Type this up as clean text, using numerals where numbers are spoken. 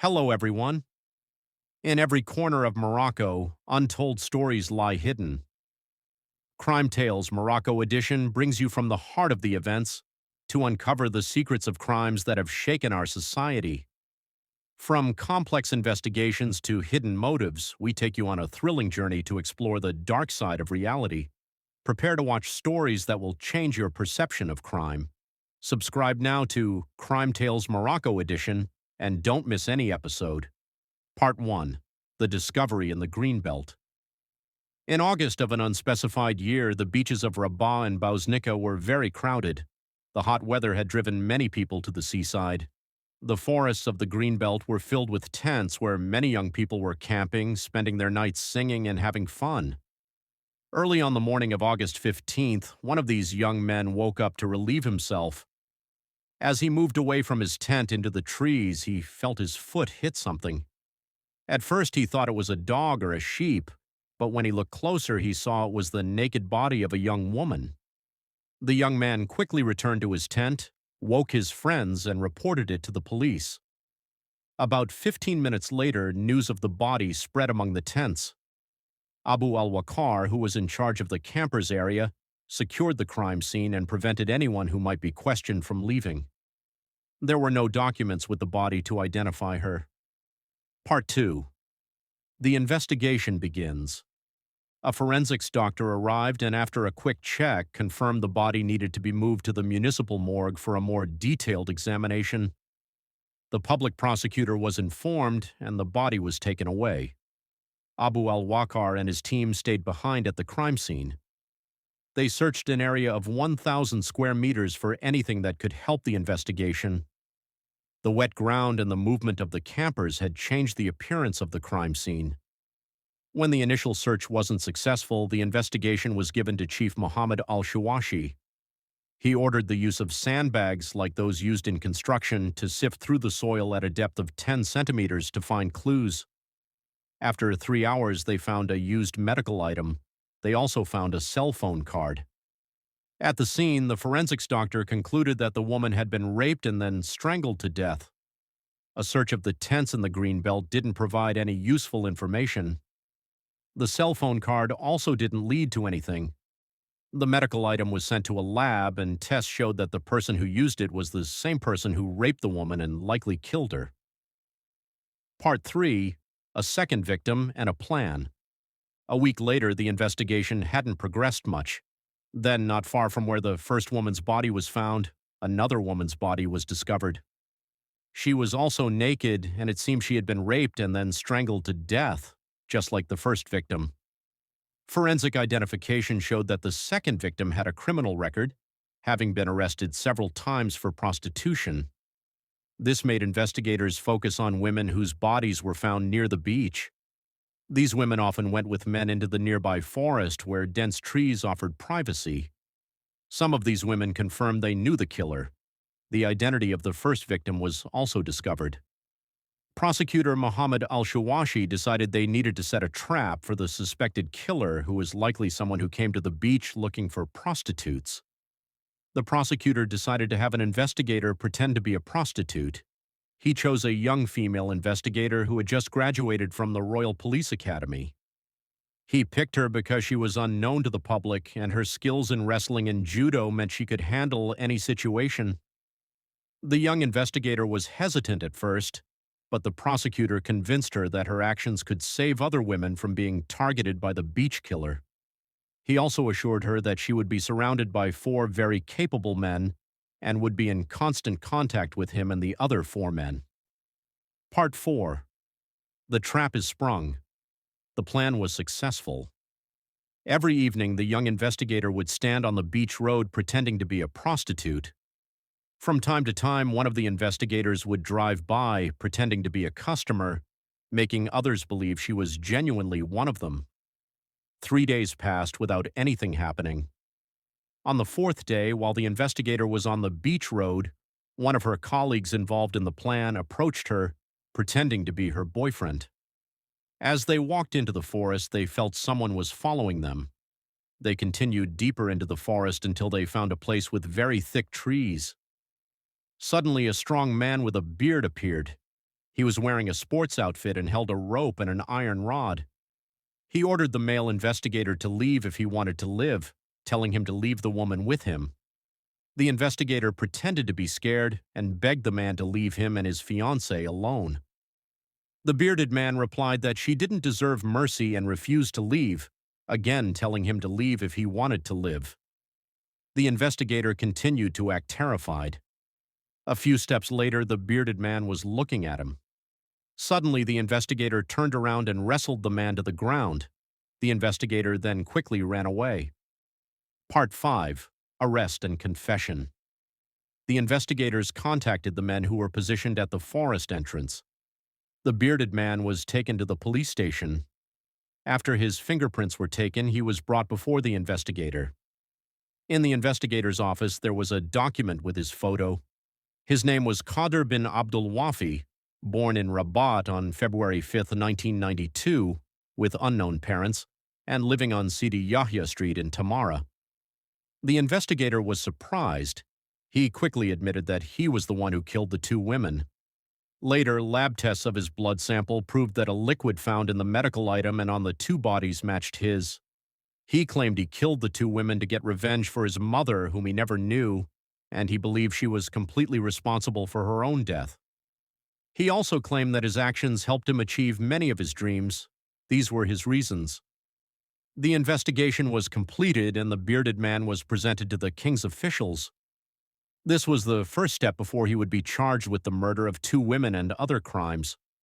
Hello, everyone. In every corner of Morocco, untold stories lie hidden. Crime Tales Morocco Edition brings you from the heart of the events to uncover the secrets of crimes that have shaken our society. From complex investigations to hidden motives, we take you on a thrilling journey to explore the dark side of reality. Prepare to watch stories that will change your perception of crime. Subscribe now to Crime Tales Morocco Edition and don't miss any episode. Part 1. The Discovery in the Greenbelt. In August of an unspecified year, the beaches of Rabat and Bousnica were very crowded. The hot weather had driven many people to the seaside. The forests of the Greenbelt were filled with tents where many young people were camping, spending their nights singing and having fun. Early on the morning of August 15th, one of these young men woke up to relieve himself. As he moved away from his tent into the trees, he felt his foot hit something. At first he thought it was a dog or a sheep, but when he looked closer he saw it was the naked body of a young woman. The young man quickly returned to his tent, woke his friends, and reported it to the police. About 15 minutes later, news of the body spread among the tents. Abu al-Wakar, who was in charge of the campers area, secured the crime scene and prevented anyone who might be questioned from leaving. There were no documents with the body to identify her. Part 2. The investigation begins. A forensics doctor arrived and after a quick check confirmed the body needed to be moved to the municipal morgue for a more detailed examination. The public prosecutor was informed and the body was taken away. Abu al-Wakar and his team stayed behind at the crime scene. They searched an area of 1,000 square meters for anything that could help the investigation. The wet ground and the movement of the campers had changed the appearance of the crime scene. When the initial search wasn't successful, the investigation was given to Chief Mohammed al-Shawashi. He ordered the use of sandbags like those used in construction to sift through the soil at a depth of 10 centimeters to find clues. After 3 hours, they found a used medical item. They also found a cell phone card. At the scene, the forensics doctor concluded that the woman had been raped and then strangled to death. A search of the tents in the Greenbelt didn't provide any useful information. The cell phone card also didn't lead to anything. The medical item was sent to a lab, and tests showed that the person who used it was the same person who raped the woman and likely killed her. Part 3. A second victim and a plan. A week later, the investigation hadn't progressed much. Then, not far from where the first woman's body was found, another woman's body was discovered. She was also naked, and it seemed she had been raped and then strangled to death, just like the first victim. Forensic identification showed that the second victim had a criminal record, having been arrested several times for prostitution. This made investigators focus on women whose bodies were found near the beach. These women often went with men into the nearby forest where dense trees offered privacy. Some of these women confirmed they knew the killer. The identity of the first victim was also discovered. Prosecutor Mohammed al-Shawashi decided they needed to set a trap for the suspected killer, who was likely someone who came to the beach looking for prostitutes. The prosecutor decided to have an investigator pretend to be a prostitute. He chose a young female investigator who had just graduated from the Royal Police Academy. He picked her because she was unknown to the public, and her skills in wrestling and judo meant she could handle any situation. The young investigator was hesitant at first, but the prosecutor convinced her that her actions could save other women from being targeted by the beach killer. He also assured her that she would be surrounded by 4 very capable men and would be in constant contact with him and the other 4 men. Part 4. The trap is sprung. The plan was successful. Every evening, the young investigator would stand on the beach road pretending to be a prostitute. From time to time, one of the investigators would drive by pretending to be a customer, making others believe she was genuinely one of them. 3 days passed without anything happening. On the 4th day, while the investigator was on the beach road, one of her colleagues involved in the plan approached her, pretending to be her boyfriend. As they walked into the forest, they felt someone was following them. They continued deeper into the forest until they found a place with very thick trees. Suddenly, a strong man with a beard appeared. He was wearing a sports outfit and held a rope and an iron rod. He ordered the male investigator to leave if he wanted to live, telling him to leave the woman with him. The investigator pretended to be scared and begged the man to leave him and his fiancée alone. The bearded man replied that she didn't deserve mercy and refused to leave, again telling him to leave if he wanted to live. The investigator continued to act terrified. A few steps later, the bearded man was looking at him. Suddenly, the investigator turned around and wrestled the man to the ground. The investigator then quickly ran away. Part 5. Arrest and Confession. The investigators contacted the men who were positioned at the forest entrance. The bearded man was taken to the police station. After his fingerprints were taken, he was brought before the investigator. In the investigator's office, there was a document with his photo. His name was Qadir bin Abdul Wafi, born in Rabat on February 5, 1992, with unknown parents, and living on Sidi Yahya Street in Tamara. The investigator was surprised. He quickly admitted that he was the one who killed the two women. Later, lab tests of his blood sample proved that a liquid found in the medical item and on the two bodies matched his. He claimed he killed the two women to get revenge for his mother, whom he never knew, and he believed she was completely responsible for her own death. He also claimed that his actions helped him achieve many of his dreams. These were his reasons. The investigation was completed and the bearded man was presented to the king's officials. This was the first step before he would be charged with the murder of two women and other crimes.